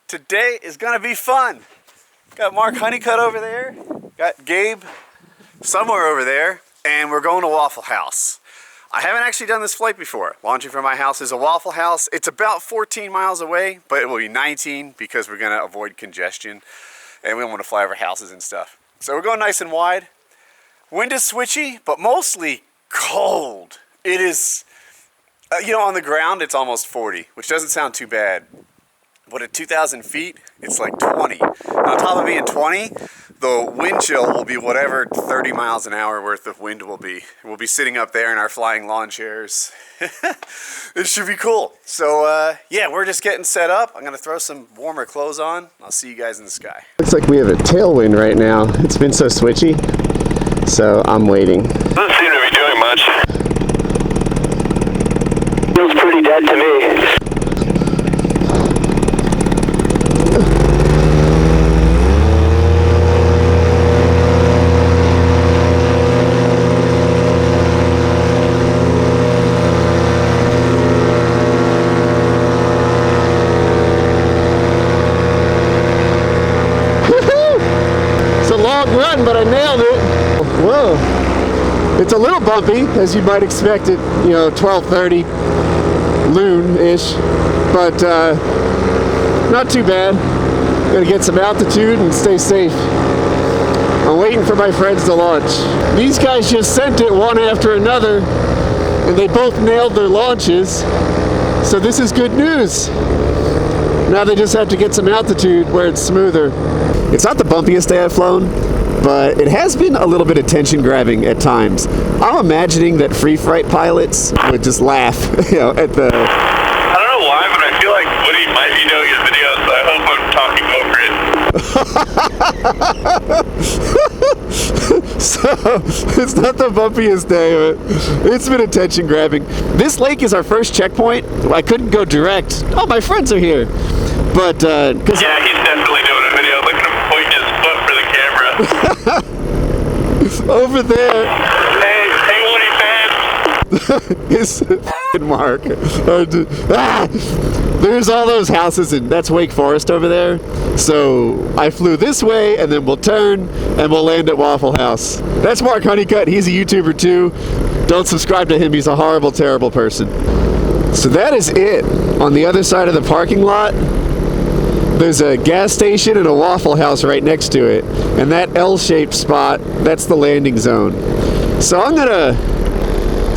Today is gonna be fun. Got Mark Honeycutt over there, got Gabe somewhere over there, and we're going to Waffle House. I haven't actually done this flight before. Launching from my house is a Waffle House. It's about 14 miles away, but it will be 19 because we're gonna avoid congestion and we don't want to fly over houses and stuff. So we're going nice and wide. Wind is switchy, but mostly cold. It is, you know, on the ground it's almost 40, which doesn't sound too bad. But at 2,000 feet, it's like 20. And on top of being 20, the wind chill will be whatever 30 miles an hour worth of wind will be. We'll be sitting up there in our flying lawn chairs. It should be cool. So yeah, we're just getting set up. I'm gonna throw some warmer clothes on. I'll see you guys in the sky. Looks like we have a tailwind right now. It's been so switchy, so I'm waiting. Doesn't seem to be doing much. Feels pretty dead to me. But I nailed it. Whoa. It's a little bumpy, as you might expect it, you know, 12:30 loon-ish, but not too bad. Gonna get some altitude and stay safe. I'm waiting for my friends to launch. These guys just sent it one after another, and they both nailed their launches, so this is good news. Now they just have to get some altitude where it's smoother. It's not the bumpiest day I've flown, but it has been a little bit of tension grabbing at times. I'm imagining that free flight pilots would just laugh, you know, at the... I don't know why, but I feel like Woody might be doing his video, so I hope I'm talking over it. So, it's not the bumpiest day, but it's been a tension grabbing. This lake is our first checkpoint. I couldn't go direct. Oh, my friends are here. But, cause yeah, he's definitely doing a video. Look at him pointing his foot for the camera. Over there. Hey, Woody, man. Is Mark. There's all those houses, and that's Wake Forest over there. So I flew this way, and then we'll turn, and we'll land at Waffle House. That's Mark Honeycutt. He's a YouTuber too. Don't subscribe to him. He's a horrible, terrible person. So that is it. On the other side of the parking lot, there's a gas station and a Waffle House right next to it. And that L-shaped spot, that's the landing zone. So I'm gonna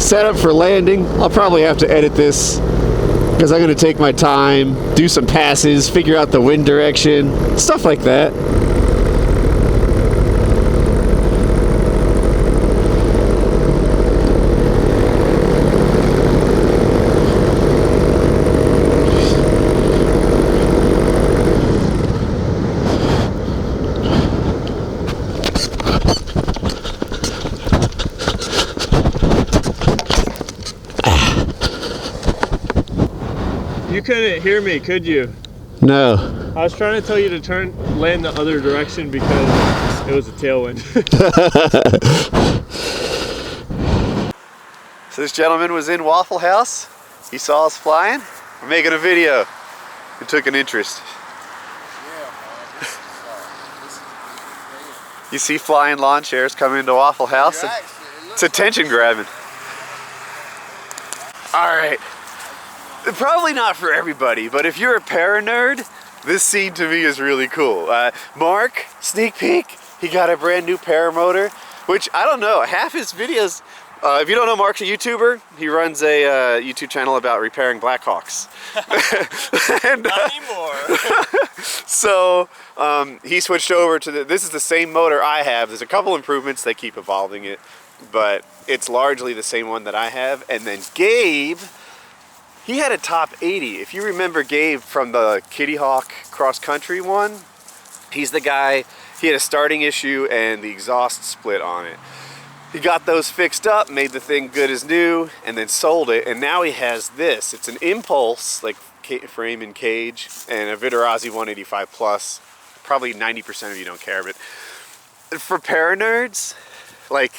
set up for landing. I'll probably have to edit this because I'm gonna take my time, do some passes, figure out the wind direction, stuff like that. You couldn't hear me, could you? No. I was trying to tell you to land the other direction because it was a tailwind. So this gentleman was in Waffle House. He saw us flying. We're making a video. He took an interest. You see flying lawn chairs coming into Waffle House. It's attention grabbing. All right. Probably not for everybody, but if you're a para nerd, this scene to me is really cool. Mark, sneak peek, he got a brand new Paramotor, which I don't know, half his videos, if you don't know, Mark's a YouTuber. He runs a YouTube channel about repairing Blackhawks. And, Not anymore. So he switched over to this is the same motor I have. There's a couple improvements, they keep evolving it, but it's largely the same one that I have. And then Gabe, he had a top 80. If you remember Gabe from the Kitty Hawk cross country one, he's the guy, he had a starting issue and the exhaust split on it. He got those fixed up, made the thing good as new, and then sold it, and now he has this. It's an Impulse, like frame and cage, and a Vitarazi 185 Plus. Probably 90% of you don't care, but for para nerds, like,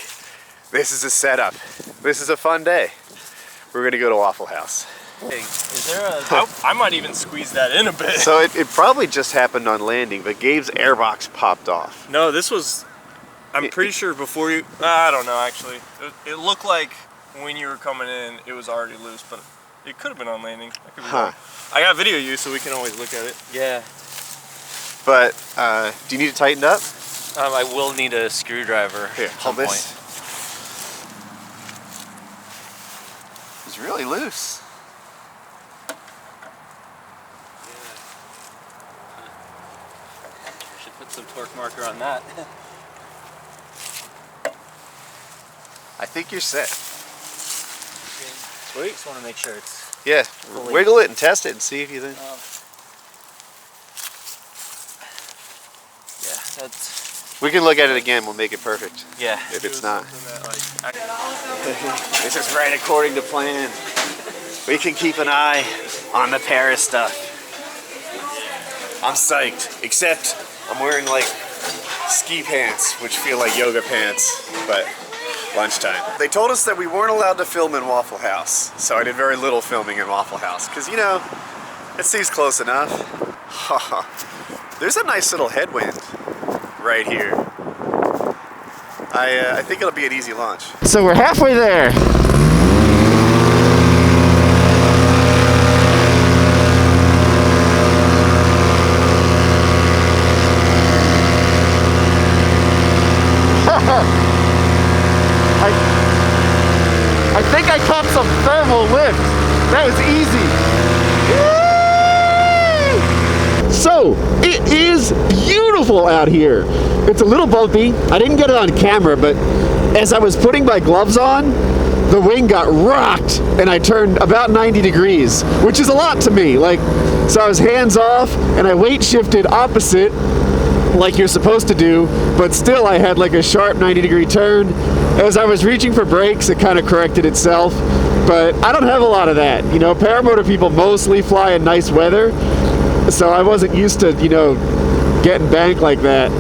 this is a setup. This is a fun day. We're gonna go to Waffle House. Is there a... I might even squeeze that in a bit. So it probably just happened on landing, but Gabe's airbox popped off. No, this was, I'm pretty sure before you, I don't know actually. It looked like when you were coming in, it was already loose, but it could have been on landing. I could be wrong. I got video you, so we can always look at it. Yeah. But do you need it tightened up? I will need a screwdriver Here, at hold some this. point. It's really loose. We should put some torque marker on that. I think you're set. Sweet. Just want to make sure it's... Yeah, wiggle it and test it and see if you think. Yeah, that's... We can look at it again, we'll make it perfect. Yeah. If it's not. That, This is right according to plan. We can keep an eye on the Paris stuff. I'm psyched, except I'm wearing like ski pants, which feel like yoga pants, but lunchtime. They told us that we weren't allowed to film in Waffle House, so I did very little filming in Waffle House, because you know, it seems close enough. There's a nice little headwind right here. I think it'll be an easy launch. So we're halfway there. I think I caught some thermal lift. That was easy. Woo! So, it is beautiful out here. It's a little bumpy. I didn't get it on camera, but as I was putting my gloves on, the wing got rocked and I turned about 90 degrees, which is a lot to me. Like, so I was hands off and I weight shifted opposite like you're supposed to do, but still I had like a sharp 90-degree turn. As I was reaching for brakes, it kind of corrected itself, but I don't have a lot of that. You know, paramotor people mostly fly in nice weather, so I wasn't used to, you know, getting banked like that.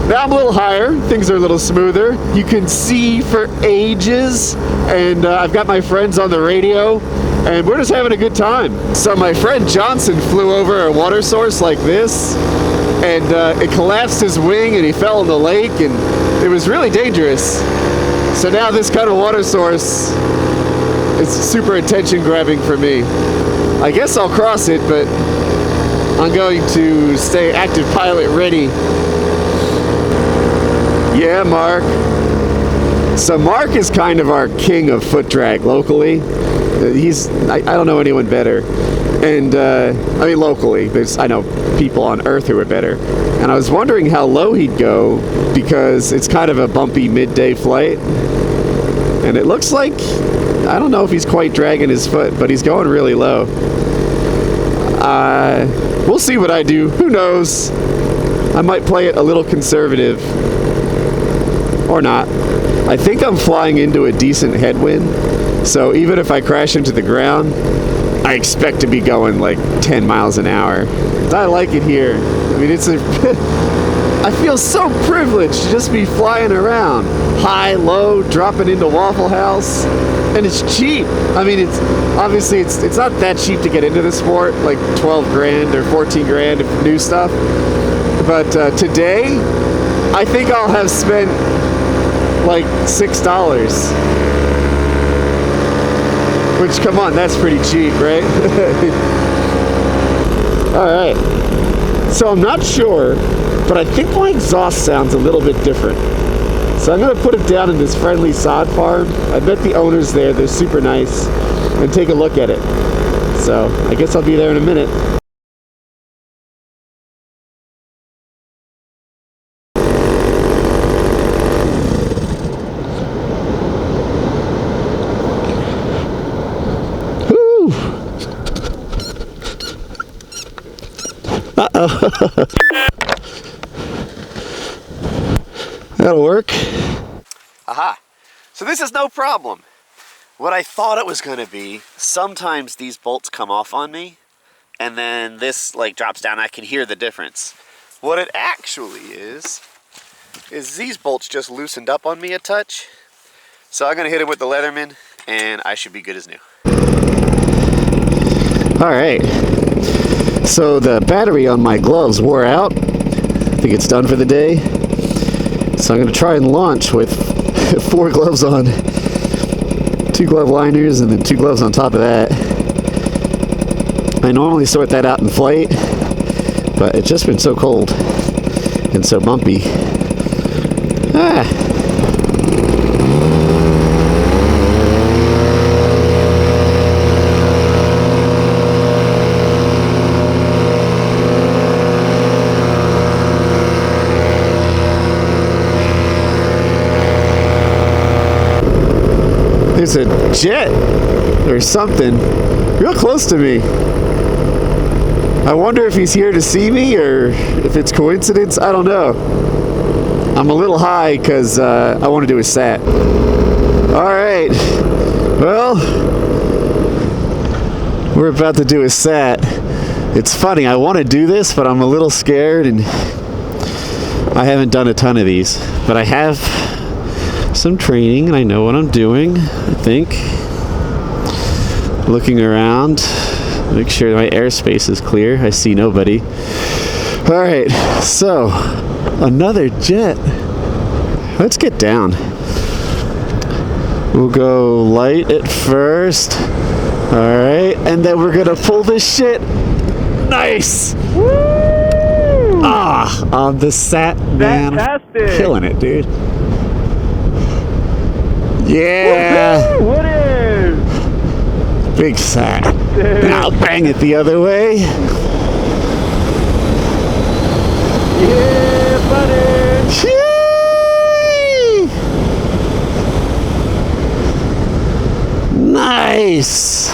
Now I'm a little higher, things are a little smoother. You can see for ages, and I've got my friends on the radio, and we're just having a good time. So my friend Johnson flew over a water source like this, and it collapsed his wing and he fell in the lake, and it was really dangerous. So now this kind of water source is super attention grabbing for me. I guess I'll cross it, but I'm going to stay active pilot ready. Yeah, Mark. So Mark is kind of our king of foot drag locally. I don't know anyone better. And I mean locally, I know people on Earth who are better. And I was wondering how low he'd go, because it's kind of a bumpy midday flight. And it looks like, I don't know if he's quite dragging his foot, but he's going really low. We'll see what I do. Who knows? I might play it a little conservative. Or not. I think I'm flying into a decent headwind, so even if I crash into the ground, I expect to be going like 10 miles an hour. I like it here. I mean, it's a... I feel so privileged to just be flying around. High, low, dropping into Waffle House, and it's cheap. I mean, it's obviously it's not that cheap to get into the sport, like 12 grand or 14 grand of new stuff. But today, I think I'll have spent like $6. Which, come on, that's pretty cheap, right? Alright. So I'm not sure, but I think my exhaust sounds a little bit different. So I'm going to put it down in this friendly sod farm. I bet the owners there, they're super nice, and take a look at it. So I guess I'll be there in a minute. That'll work. Aha. So this is no problem. What I thought it was going to be, sometimes these bolts come off on me, and then this like drops down. I can hear the difference. What it actually is these bolts just loosened up on me a touch. So I'm going to hit it with the Leatherman, and I should be good as new. All right. So the battery on my gloves wore out. I think it's done for the day. So I'm going to try and launch with 4 gloves on, 2 glove liners, and then 2 gloves on top of that. I normally sort that out in flight, but it's just been so cold and so bumpy. There's a jet or something real close to me. I wonder if he's here to see me or if it's coincidence. I don't know. I'm a little high because I want to do a sat. All right. Well, we're about to do a sat. It's funny. I want to do this, but I'm a little scared, and I haven't done a ton of these. But I have some training, and I know what I'm doing, I think. Looking around, make sure my airspace is clear. I see nobody. All right, so another jet. Let's get down. We'll go light at first. All right, and then we're gonna pull this shit. Nice. Woo! On the sat, man. Fantastic. Killing it, dude. Yeah. What is? Big sat. Now bang it the other way. Yeah, buddy. Yay! Nice.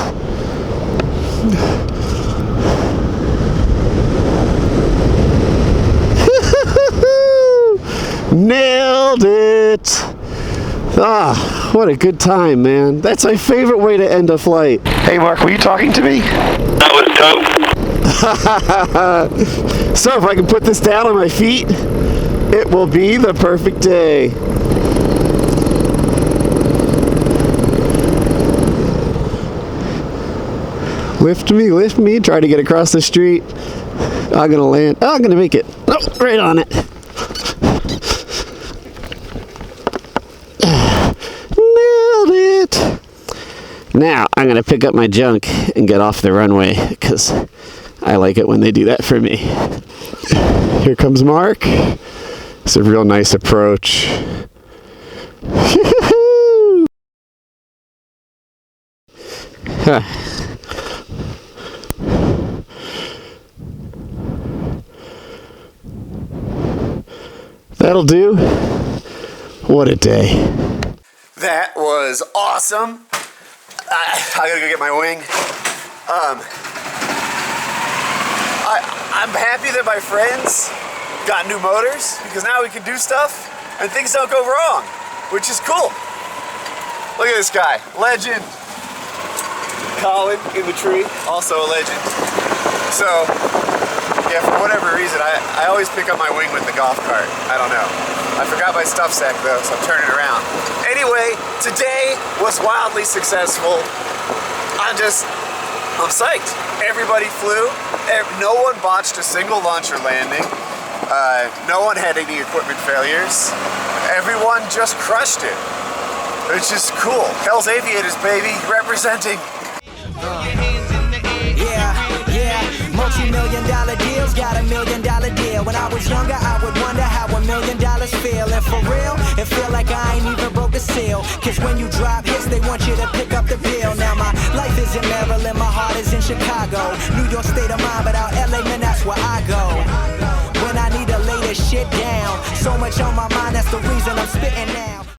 Nailed it. What a good time, man. That's my favorite way to end a flight. Hey, Mark, were you talking to me? That was dope. So if I can put this down on my feet, it will be the perfect day. Lift me, try to get across the street. I'm gonna land. Oh, I'm gonna make it. Oh, right on it. Now, I'm going to pick up my junk and get off the runway because I like it when they do that for me. Here comes Mark. It's a real nice approach. That'll do. What a day. That was awesome. I gotta go get my wing. I'm happy that my friends got new motors because now we can do stuff and things don't go wrong, which is cool. Look at this guy, legend. Colin in the tree, also a legend. So, yeah, for whatever reason, I always pick up my wing with the golf cart. I don't know. I forgot my stuff sack though, so I'm turning around. Anyway, today was wildly successful. I'm psyched. Everybody flew. No one botched a single launch or landing. No one had any equipment failures. Everyone just crushed it. It's just cool. Hell's Aviators, baby, representing. Multi-million-dollar deals, got $1 million deal. When I was younger, I would wonder how $1 million feel. And for real, it feel like I ain't even broke a seal. Cause when you drop hits, they want you to pick up the bill. Now my life is in Maryland, my heart is in Chicago. New York state of mind, but out LA, man, that's where I go. When I need to lay this shit down, so much on my mind, that's the reason I'm spitting now.